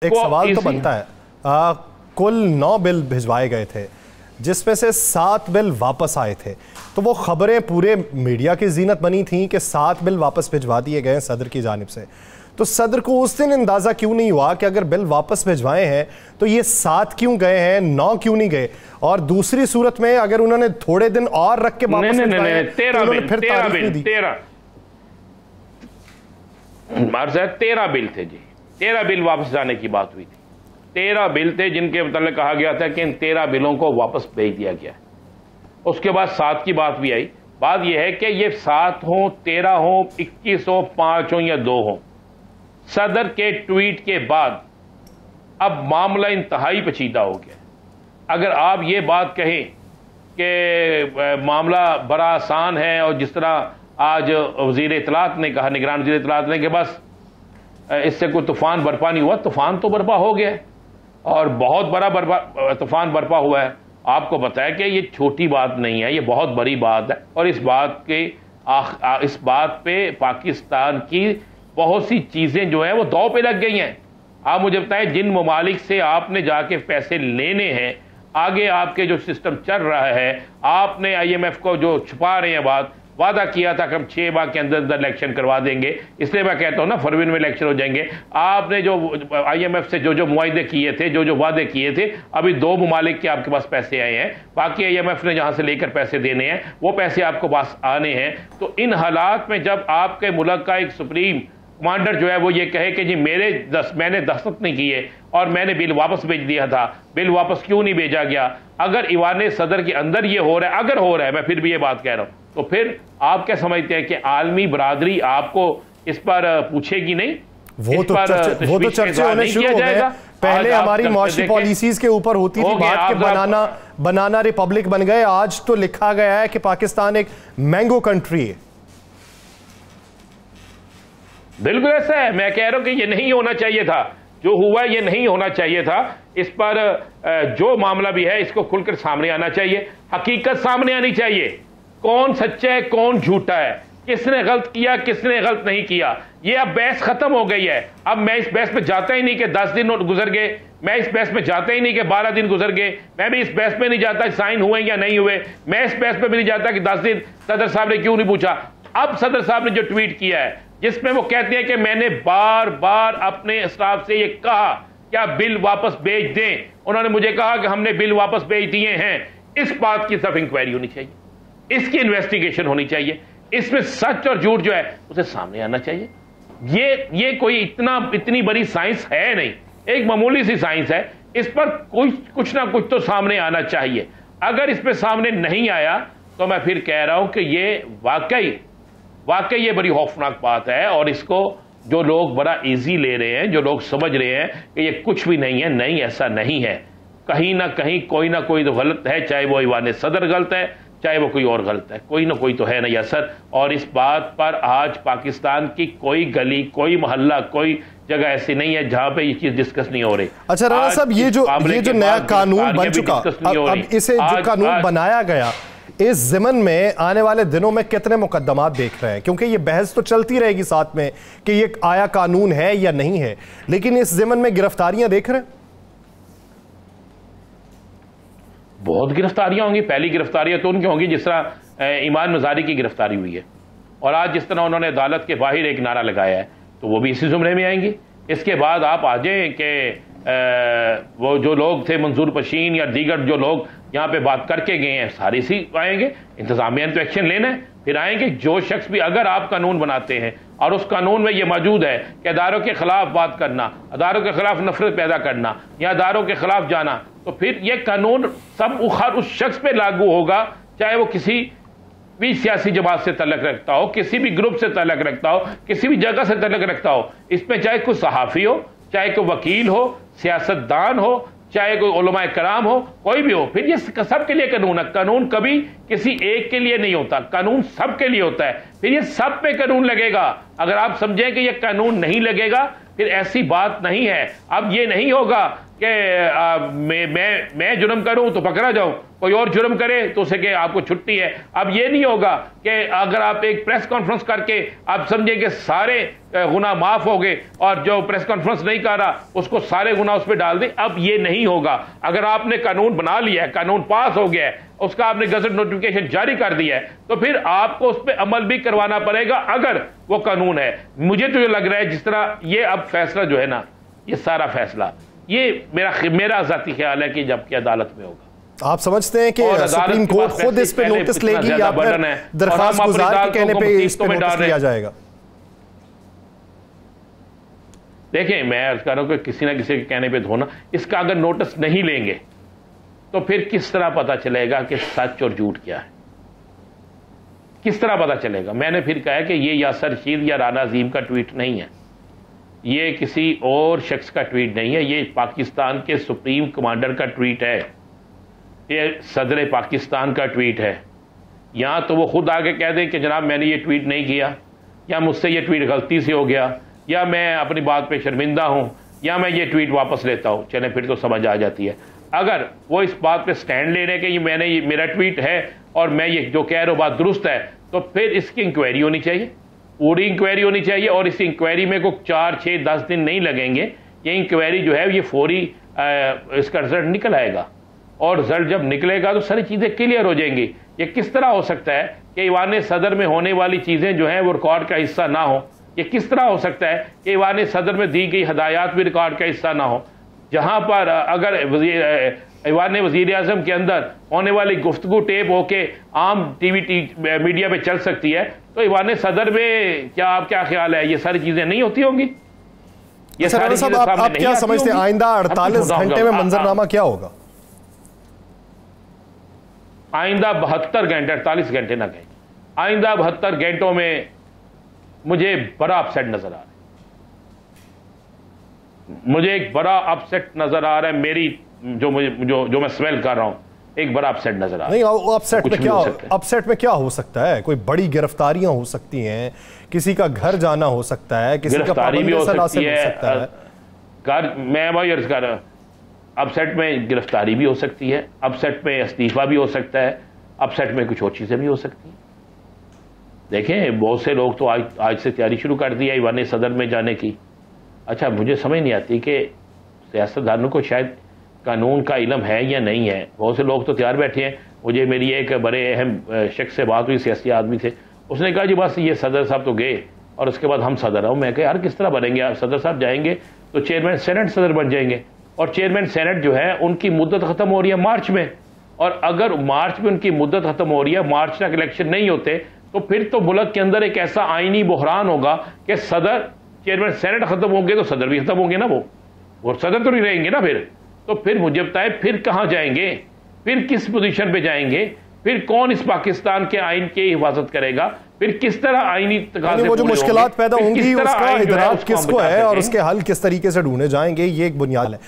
एक सवाल तो बनता है, कुल 9 बिल भिजवाए गए थे जिसमें से 7 बिल वापस आए थे, तो वो खबरें पूरे मीडिया की जीनत बनी थी कि 7 बिल वापस भिजवा दिए गए सदर की जानिब से। तो सदर को उस दिन अंदाजा क्यों नहीं हुआ कि अगर बिल वापस भिजवाए हैं तो ये 7 क्यों गए हैं, 9 क्यों नहीं गए? और दूसरी सूरत में अगर उन्होंने थोड़े दिन और रख के वापस भिजवाए तो उन्होंने फिर तारीफ नहीं दी। 13 बिल थे जी, 13 बिल वापस जाने की बात हुई थी। 13 बिल थे जिनके मतलब कहा गया था कि इन 13 बिलों को वापस भेज दिया गया। उसके बाद 7 की बात भी आई। बात यह है कि ये 7 हो, 13 हो, 21 हो, 5 हो या 2 हो, सदर के ट्वीट के बाद अब मामला इंतहाई पेचीदा हो गया। अगर आप ये बात कहें कि मामला बड़ा आसान है और जिस तरह आज वज़ीर इत्तलात ने कहा, निगरान वज़ीर इत्तलात ने, कि बस इससे कोई तूफान बर्पा नहीं हुआ, तूफान तो बर्पा हो गया और बहुत बड़ा तूफान बर्पा हुआ है। आपको बताया कि ये छोटी बात नहीं है, ये बहुत बड़ी बात है और इस बात पे पाकिस्तान की बहुत सी चीजें जो है वो दांव पे लग गई हैं। आप मुझे बताएं, जिन ममालिक से आपने जाके पैसे लेने हैं, आगे आपके जो सिस्टम चल रहा है, आपने IMF को जो छुपा रहे हैं वादा किया था कि हम 6 माह के अंदर अंदर इलेक्शन करवा देंगे, इसलिए मैं कहता हूं ना फरवरी में इलेक्शन हो जाएंगे। आपने जो IMF से जो मुआहदे किए थे, जो वादे किए थे, अभी 2 ममालिक के आपके पास पैसे आए हैं, बाकी IMF ने जहां से लेकर पैसे देने हैं वो पैसे आपको पास आने हैं। तो इन हालात में जब आपके मुल्क का एक सुप्रीम कमांडर जो है वो ये कहे कि जी मैंने दस्तखत नहीं किए और मैंने बिल वापस भेज दिया था, बिल वापस क्यों नहीं भेजा गया? अगर ईवान सदर के अंदर ये हो रहा है, अगर हो रहा है, मैं फिर भी ये बात कह रहा हूं, तो फिर आप क्या समझते हैं कि आलमी बरादरी आपको इस पर पूछेगी नहीं? वो तो चर्चे होने शुरू हो गए। पहले हमारी मौशी पॉलिसीज के ऊपर होती थी बात कि बनाना रिपब्लिक बन गए, आज तो लिखा गया है कि पाकिस्तान एक मैंगो कंट्री है। बिल्कुल ऐसा है। मैं कह रहा हूं कि ये नहीं होना चाहिए था, जो हुआ ये नहीं होना चाहिए था। इस पर जो मामला भी है इसको खुलकर सामने आना चाहिए, हकीकत सामने आनी चाहिए। कौन सच्चा है, कौन झूठा है, किसने गलत किया, किसने गलत नहीं किया, ये अब बहस खत्म हो गई है। अब मैं इस बहस में जाता ही नहीं कि 10 दिन गुजर गए, मैं इस बहस में जाता ही नहीं कि 12 दिन गुजर गए, मैं भी इस बहस में नहीं जाता साइन हुए या नहीं हुए, मैं इस बहस में भी नहीं जाता कि 10 दिन सदर साहब ने क्यों नहीं पूछा। अब सदर साहब ने जो ट्वीट किया है जिसमें वो कहते हैं कि मैंने बार बार अपने स्टाफ से ये कहा क्या बिल वापस भेज दें, उन्होंने मुझे कहा कि हमने बिल वापस भेज दिए हैं। इस बात की सब इंक्वायरी होनी चाहिए, इसकी इन्वेस्टिगेशन होनी चाहिए, इसमें सच और झूठ जो है उसे सामने आना चाहिए। ये कोई इतनी बड़ी साइंस है नहीं, एक मामूली सी साइंस है। इस पर कुछ ना कुछ तो सामने आना चाहिए। अगर इस पर सामने नहीं आया तो मैं फिर कह रहा हूं कि ये वाकई ये बड़ी खौफनाक बात है और इसको जो लोग बड़ा इजी ले रहे हैं, जो लोग समझ रहे हैं कि ये कुछ भी नहीं है, नहीं, ऐसा नहीं है। कहीं ना कहीं कोई ना कोई तो गलत है, चाहे वो ईवान सदर गलत है, चाहे वो कोई और गलत है, कोई ना कोई तो है नहीं असर। और इस बात पर आज पाकिस्तान की कोई गली, कोई मोहल्ला, कोई जगह ऐसी नहीं है जहां पे ये चीज डिस्कस नहीं हो रही। अच्छा राणा साहब, ये जो नया कानून बन चुका, अब इसे जो कानून बनाया गया, इस ज़िमन में आने वाले दिनों में कितने मुकदमात देख रहे हैं? क्योंकि ये बहस तो चलती रहेगी साथ में कि ये आया कानून है या नहीं है, लेकिन इस ज़िमन में गिरफ्तारियां देख रहे हैं? बहुत गिरफ्तारियां होंगी। पहली गिरफ्तारियां तो उनकी होंगी जिस तरह ईमान मजारी की गिरफ्तारी हुई है, और आज जिस तरह उन्होंने अदालत के बाहर एक नारा लगाया है, तो वो भी इसी जुमरे में आएंगी। इसके बाद आप आ जाए कि वो जो लोग थे मंजूर पशीन या दीगर जो लोग यहाँ पे बात करके गए हैं, सारी सी आएंगे। इंतजामिया ने तो एक्शन लेना है, फिर आएंगे। जो शख्स भी, अगर आप कानून बनाते हैं और उस कानून में ये मौजूद है कि अदारों के खिलाफ बात करना, अदारों के खिलाफ नफरत पैदा करना या अदारों के खिलाफ जाना, तो फिर ये कानून सब उस शख्स पे लागू होगा, चाहे वो किसी भी सियासी जमात से तल्लुक रखता हो, किसी भी ग्रुप से तल्लुक रखता हो, किसी भी जगह से तल्लुक रखता हो। इसमें चाहे कोई सहाफ़ी हो, चाहे कोई वकील हो, सियासतदान हो, चाहे कोई उलमाए कराम हो, कोई भी हो, फिर ये सब के लिए कानून है। कानून कभी किसी एक के लिए नहीं होता, कानून सब के लिए होता है। फिर ये सब पे कानून लगेगा। अगर आप समझें कि ये कानून नहीं लगेगा, फिर ऐसी बात नहीं है। अब ये नहीं होगा कि मैं जुर्म करूं तो पकड़ा जाऊं, कोई और जुर्म करे तो उसे कि आपको छुट्टी है। अब ये नहीं होगा कि अगर आप एक प्रेस कॉन्फ्रेंस करके आप समझे कि सारे गुनाह माफ हो गए और जो प्रेस कॉन्फ्रेंस नहीं कर रहा उसको सारे गुनाह उस पर डाल दें। अब ये नहीं होगा। अगर आपने कानून बना लिया है, कानून पास हो गया है, उसका आपने गजट नोटिफिकेशन जारी कर दिया है, तो फिर आपको उस पर अमल भी करवाना पड़ेगा अगर वो कानून है। मुझे तो ये लग रहा है जिस तरह ये अब फैसला जो है ना, ये सारा फैसला, ये मेरा जाती ख्याल है कि जबकि अदालत में होगा। आप समझते हैं कि सुप्रीम कोर्ट खुद इस पे नोटिस लेगी या फिर दरखास्त गुजार के कहने पे इस पे नोटिस लिया जाएगा? देखें, मैं अर्ज कर रहा हूं कि किसी ना किसी के कहने पे धोना, इसका अगर नोटिस नहीं लेंगे तो फिर किस तरह पता चलेगा कि सच और झूठ क्या है? किस तरह पता चलेगा? मैंने फिर कहा कि ये यासर रशीद या राना अजीम का ट्वीट नहीं है, ये किसी और शख्स का ट्वीट नहीं है, ये पाकिस्तान के सुप्रीम कमांडर का ट्वीट है, ये सदर पाकिस्तान का ट्वीट है। या तो वो खुद आके कह दें कि जनाब मैंने ये ट्वीट नहीं किया, या मुझसे ये ट्वीट गलती से हो गया, या मैं अपनी बात पे शर्मिंदा हूं, या मैं ये ट्वीट वापस लेता हूं। चले, फिर तो समझ आ जाती है। अगर वो इस बात पे स्टैंड ले रहे कि ये मेरा ट्वीट है और मैं ये जो कह रहा हूं बात दुरुस्त है, तो फिर इसकी इंक्वायरी होनी चाहिए, पूरी इंक्वायरी होनी चाहिए। और इस इंक्वायरी में कोई 4, 6, 10 दिन नहीं लगेंगे। ये इंक्वायरी जो है ये फौरी इसका रिजल्ट निकल आएगा, और रिजल्ट जब निकलेगा तो सारी चीज़ें क्लियर हो जाएंगी। ये किस तरह हो सकता है कि ईवान सदर में होने वाली चीज़ें जो हैं वो रिकॉर्ड का हिस्सा ना हो? ये किस तरह हो सकता है कि ईवान सदर में दी गई हदायत भी रिकॉर्ड का हिस्सा ना हो? जहाँ पर अगर ईवान वज़ीर आज़म के अंदर होने वाली गुफ्तगू टेप होके आम मीडिया पे चल सकती है, तो ईवान सदर में क्या ख्याल है ये सारी चीज़ें नहीं होती होंगी? ये सारी चीज़ें आप क्या समझते हैं आइंदा 48 घंटे में मंजरनामा क्या होगा? आइंदा 72 घंटे, 48 घंटे ना कहें, आइंदा 72 घंटों में मुझे बड़ा अपसेट नजर आ रहा है। मुझे एक बड़ा अपसेट नजर आ रहा है। मेरी जो मैं स्मेल कर रहा हूं, एक बड़ा अपसेट नजर आ रहा है। नहीं, अपसेट में क्या हो सकता है? कोई बड़ी गिरफ्तारियां हो सकती हैं, किसी का घर जाना हो सकता है, किसी का गिरफ्तारी भी हो सकती है। मैं वही अर्ज कर रहा हूं, अपसेट में गिरफ्तारी भी हो सकती है, अपसेट में इस्तीफा भी हो सकता है, अपसेट में कुछ और चीजें भी हो सकती हैं। देखें, बहुत से लोग तो आज से तैयारी शुरू कर दी है ईवान सदर में जाने की। अच्छा, मुझे समझ नहीं आती कि सियासतदानों को शायद कानून का इल्म है या नहीं है। बहुत से लोग तो तैयार बैठे हैं। मुझे मेरी एक बड़े अहम शख्स से बात हुई, सियासी आदमी थे, उसने कहा जी बस ये सदर साहब तो गए और उसके बाद हम सदर आओ। मैं कहा यार किस तरह बनेंगे आप? सदर साहब जाएंगे तो चेयरमैन सेनेट सदर बन जाएंगे, और चेयरमैन सेनेट जो है उनकी मुद्दत खत्म हो रही है मार्च में, और अगर मार्च में उनकी मुद्दत खत्म हो रही है, मार्च तक इलेक्शन नहीं होते, तो फिर तो मुल्क के अंदर एक ऐसा आईनी बहरान होगा कि सदर, चेयरमैन सेनेट खत्म होंगे तो सदर भी खत्म होंगे ना, वो सदर तो नहीं रहेंगे ना। तो फिर मुझे बताए फिर कहां जाएंगे, फिर किस पोजीशन पे जाएंगे, फिर कौन इस पाकिस्तान के आइन की हिफाजत करेगा, फिर किस तरह आईनी तकाज़े वो जो मुश्किलात पैदा होंगी उसका इदराक किसको है और उसके हल किस तरीके से ढूंढे जाएंगे, ये एक बुनियाद है।